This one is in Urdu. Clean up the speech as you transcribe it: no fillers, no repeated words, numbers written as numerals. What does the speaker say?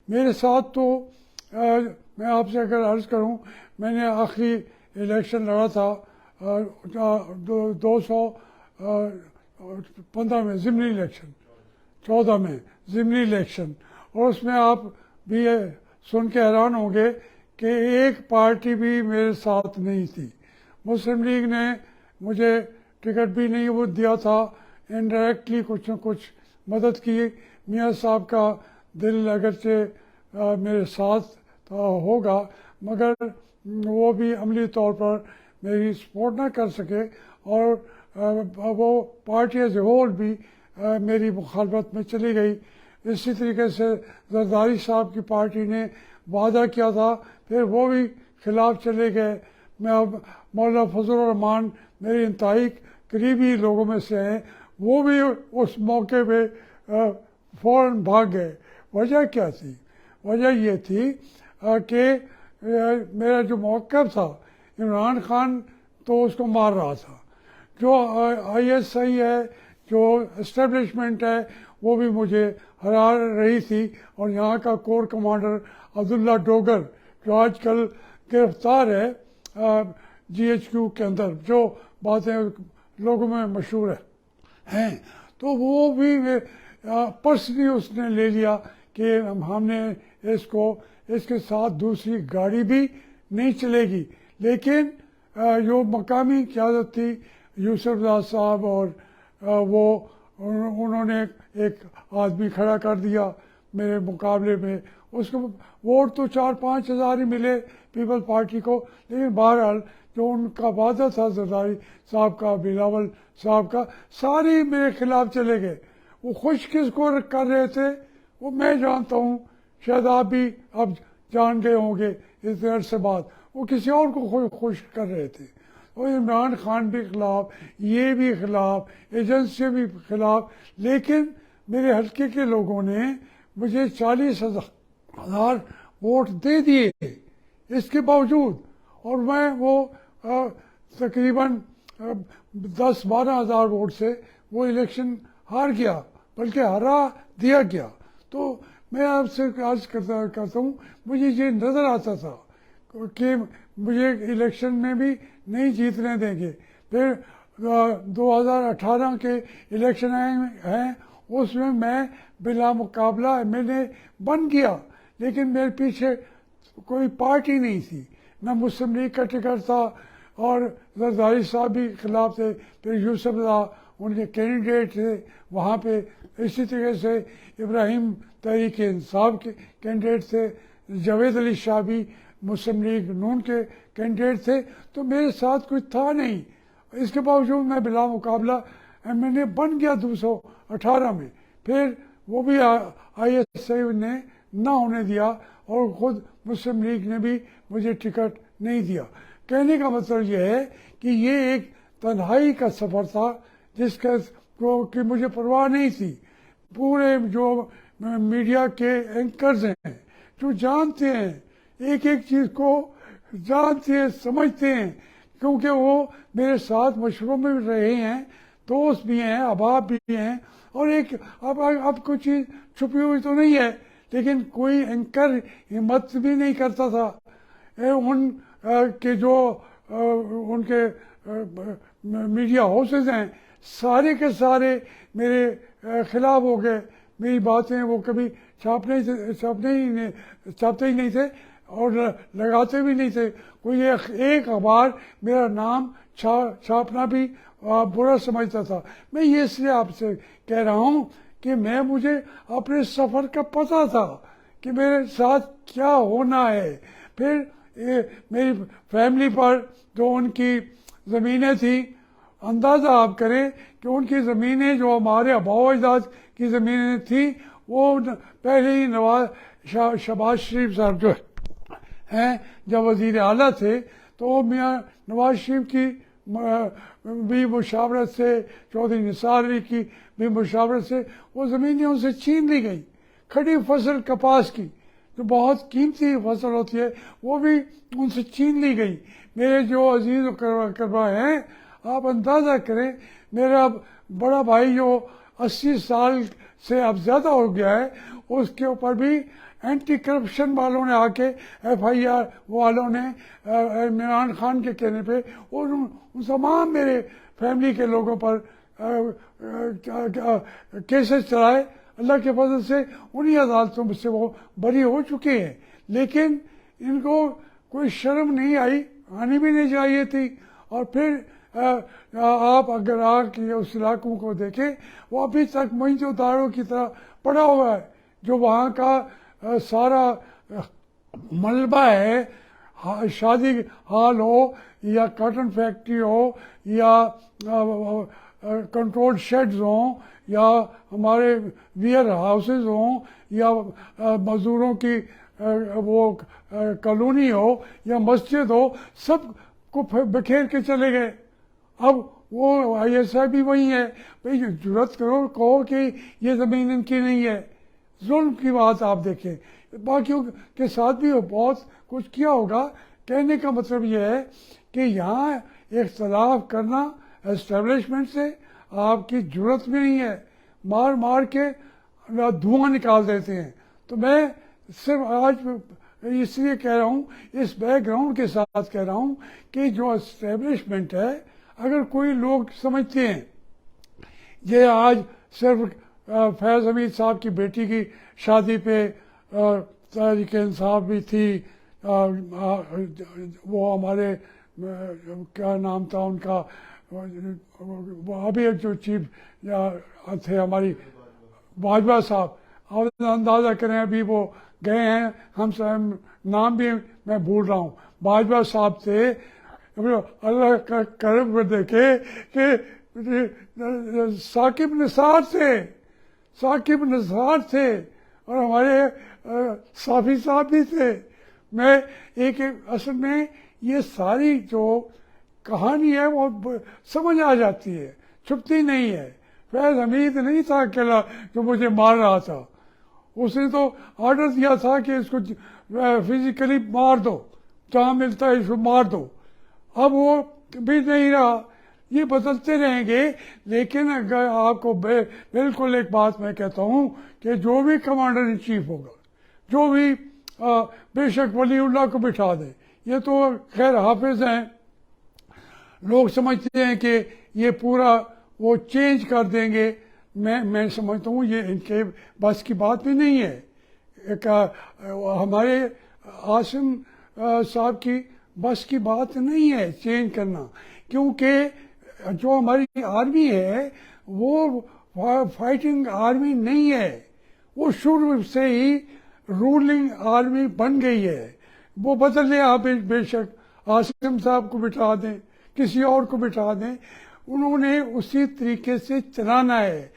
میرے ساتھ تو میں آپ سے اگر عرض کروں، میں نے آخری الیکشن لڑا تھا 215 میں ضمنی الیکشن، 14 میں ضمنی الیکشن، اور اس میں آپ بھی سن کے حیران ہوں گے کہ ایک پارٹی بھی میرے ساتھ نہیں تھی۔ مسلم لیگ نے مجھے ٹکٹ بھی نہیں وہ دیا تھا، انڈائریکٹلی کچھ نہ کچھ مدد کی۔ میاں صاحب کا دل اگرچہ میرے ساتھ ہوگا، مگر وہ بھی عملی طور پر میری سپورٹ نہ کر سکے، اور وہ پارٹی ایز اے ہول بھی میری مخالفت میں چلی گئی۔ اسی طریقے سے زرداری صاحب کی پارٹی نے وعدہ کیا تھا، پھر وہ بھی خلاف چلے گئے۔ میں اب مولانا فضل الرحمان میرے انتہائی قریبی لوگوں میں سے ہیں، وہ بھی اس موقع پہ فوراً بھاگ گئے۔ وجہ کیا تھی؟ وجہ یہ تھی کہ میرا جو موقف تھا، عمران خان تو اس کو مار رہا تھا، جو آئی ایس آئی ہے، جو اسٹیبلشمنٹ ہے، وہ بھی مجھے ہرا رہی تھی، اور یہاں کا کور کمانڈر عبداللہ ڈوگر جو آج کل گرفتار ہے جی ایچ کیو کے اندر، جو باتیں لوگوں میں مشہور ہیں، تو وہ بھی پرسنلی اس نے لے لیا کہ ہم نے اس کے ساتھ دوسری گاڑی بھی نہیں چلے گی۔ لیکن جو مقامی قیادت تھی، یوسف رضا صاحب، اور انہوں نے ایک آدمی کھڑا کر دیا میرے مقابلے میں۔ اس کو ووٹ تو 4-5 ہزار ہی ملے پیپل پارٹی کو، لیکن بہرحال جو ان کا وعدہ تھا زرداری صاحب کا، بلاول صاحب کا، سارے میرے خلاف چلے گئے۔ وہ خوش کس کو کر رہے تھے وہ میں جانتا ہوں، شاید آپ بھی اب جان گئے ہوں گے اس عرصے بعد، وہ کسی اور کو خوش کر رہے تھے۔ اور عمران خان بھی خلاف، یہ بھی خلاف، ایجنسی بھی خلاف، لیکن میرے حلقے کے لوگوں نے مجھے 40,000 ووٹ دے دیے اس کے باوجود، اور میں وہ تقریباً 10-12 ہزار ووٹ سے وہ الیکشن ہار گیا، بلکہ ہرا دیا گیا۔ تو میں آپ سے عرض کرتا ہوں، مجھے یہ نظر آتا تھا کہ مجھے الیکشن میں بھی نہیں جیتنے دیں گے۔ پھر 2018 کے الیکشن ہیں، اس میں بلا مقابلہ ایم ایل اے بن گیا، لیکن میرے پیچھے کوئی پارٹی نہیں تھی، نہ مسلم لیگ کا ٹکٹ تھا، اور زرداری صاحب بھی خلاف تھے۔ پھر یوسف رضا ان کے کینڈیڈیٹ تھے وہاں پہ، اسی طریقے سے ابراہیم تحریک انصاف کے کینڈیڈیٹ تھے، جاوید علی شاہ بھی مسلم لیگ نون کے کینڈیڈیٹ تھے، تو میرے ساتھ کوئی تھا نہیں۔ اس کے باوجود میں بلا مقابلہ ایم ایل اے بن گیا 218 میں۔ پھر وہ بھی آئی ایس آئی نے نہ ہونے دیا، اور خود مسلم لیگ نے بھی مجھے ٹکٹ نہیں دیا۔ کہنے کا مطلب یہ ہے کہ یہ ایک تنہائی کا سفر تھا، جس کا کہ مجھے پرواہ نہیں تھی۔ پورے جو میڈیا کے اینکرز ہیں، جو جانتے ہیں، ایک ایک چیز کو جانتے ہیں، سمجھتے ہیں، کیونکہ وہ میرے ساتھ مشوروں میں بھی رہے ہیں، دوست بھی ہیں، احباب بھی ہیں، اور ایک اب کوئی چیز چھپی ہوئی تو نہیں ہے، لیکن کوئی اینکر ہمت بھی نہیں کرتا تھا۔ ان کے جو ان کے میڈیا ہاؤسز ہیں، سارے کے سارے میرے خلاف ہو گئے۔ میری باتیں وہ کبھی چھاپتے ہی نہیں تھے، اور لگاتے بھی نہیں تھے۔ کوئی ایک اخبار میرا نام چھاپنا بھی برا سمجھتا تھا۔ میں یہ اس لیے آپ سے کہہ رہا ہوں کہ مجھے اپنے سفر کا پتہ تھا کہ میرے ساتھ کیا ہونا ہے۔ پھر میری فیملی پر جو ان کی زمینیں تھیں، اندازہ آپ کریں کہ ان کی زمینیں جو ہمارے آباء و اجداد کی زمینیں تھیں، وہ پہلے ہی شہباز شریف صاحب جو ہیں جب وزیر اعلیٰ تھے، تو میاں نواز شریف کی بھی مشاورت سے، چودھری نثار علی کی بھی مشاورت سے وہ زمینیں ان سے چھین لی گئی۔ کھڑی فصل کپاس کی جو بہت قیمتی فصل ہوتی ہے، وہ بھی ان سے چھین لی گئی۔ میرے جو عزیز و اقربا ہیں، آپ اندازہ کریں، میرا بڑا بھائی جو 80 سال سے اب زیادہ ہو گیا ہے، اس کے اوپر بھی اینٹی کرپشن والوں نے آ کے ایف آئی آر والوں نے عمران خان کے کہنے پہ ان تمام میرے فیملی کے لوگوں پر کیسز چلائے. اللہ کے فضل سے انہی عدالتوں سے وہ بری ہو چکے ہیں. لیکن ان کو کوئی شرم نہیں آئی, آنی بھی نہیں چاہیے تھی. اور پھر آپ اگر آ کے اس علاقوں کو دیکھیں, وہ ابھی تک موئنجو داڑو کی طرح پڑا ہوا ہے. جو وہاں کا سارا ملبہ ہے, شادی ہال ہو یا کاٹن فیکٹری ہو یا کنٹرول شیڈز ہوں یا ہمارے ویئر ہاؤسز ہوں یا مزدوروں کی وہ کالونی ہو یا مسجد ہو, سب کو بکھیر کے چلے گئے. اب وہ آئی ایس آئی بھی وہی ہے. بھائی جرات کرو, کہو کہ یہ زمین ان کی نہیں ہے. ظلم کی بات آپ دیکھیں. باقیوں کے ساتھ بھی بہت کچھ کیا ہوگا. کہنے کا مطلب یہ ہے کہ یہاں اختلاف کرنا اسٹیبلشمنٹ سے آپ کی جرات بھی نہیں ہے. مار مار کے دھواں نکال دیتے ہیں. تو میں صرف آج اس لیے کہہ رہا ہوں, اس بیک گراؤنڈ کے ساتھ کہہ رہا ہوں کہ جو اسٹیبلشمنٹ ہے, اگر کوئی لوگ سمجھتے ہیں یہ آج صرف فیض حمید صاحب کی بیٹی کی شادی پہ تحریک انصاف بھی تھی, وہ ہمارے کیا نام تھا ان کا, وہ ابھی جو چیف تھے ہماری باجوہ صاحب, آپ اندازہ کریں ابھی وہ گئے ہیں, ہم سب نام بھی میں بھول رہا ہوں. باجوہ صاحب تھے, اللہ کا کرم میں دیکھے کہ ثاقب نثار تھے اور ہمارے صافی صاحب بھی تھے. میں اصل میں یہ ساری جو کہانی ہے وہ سمجھ آ جاتی ہے, چھپتی نہیں ہے. فیض حمید نہیں تھا اکیلا جو مجھے مار رہا تھا, اس نے تو آرڈر دیا تھا کہ اس کو فزیکلی مار دو, جہاں ملتا ہے اس کو مار دو. اب وہ بھی نہیں رہا. یہ بدلتے رہیں گے. لیکن اگر آپ کو بالکل ایک بات میں کہتا ہوں کہ جو بھی کمانڈر ان چیف ہوگا, جو بھی بے شک ولی اللہ کو بٹھا دے, یہ تو خیر حافظ ہیں, لوگ سمجھتے ہیں کہ یہ پورا وہ چینج کر دیں گے. میں سمجھتا ہوں یہ ان کے بس کی بات بھی نہیں ہے. ہمارے عاصم صاحب کی بس کی بات نہیں ہے چینج کرنا, کیونکہ جو ہماری آرمی ہے وہ فائٹنگ آرمی نہیں ہے. وہ شروع سے ہی رولنگ آرمی بن گئی ہے. وہ بدل لیں آپ, بے شک عاصم صاحب کو بٹھا دیں, کسی اور کو بٹھا دیں, انہوں نے اسی طریقے سے چلانا ہے.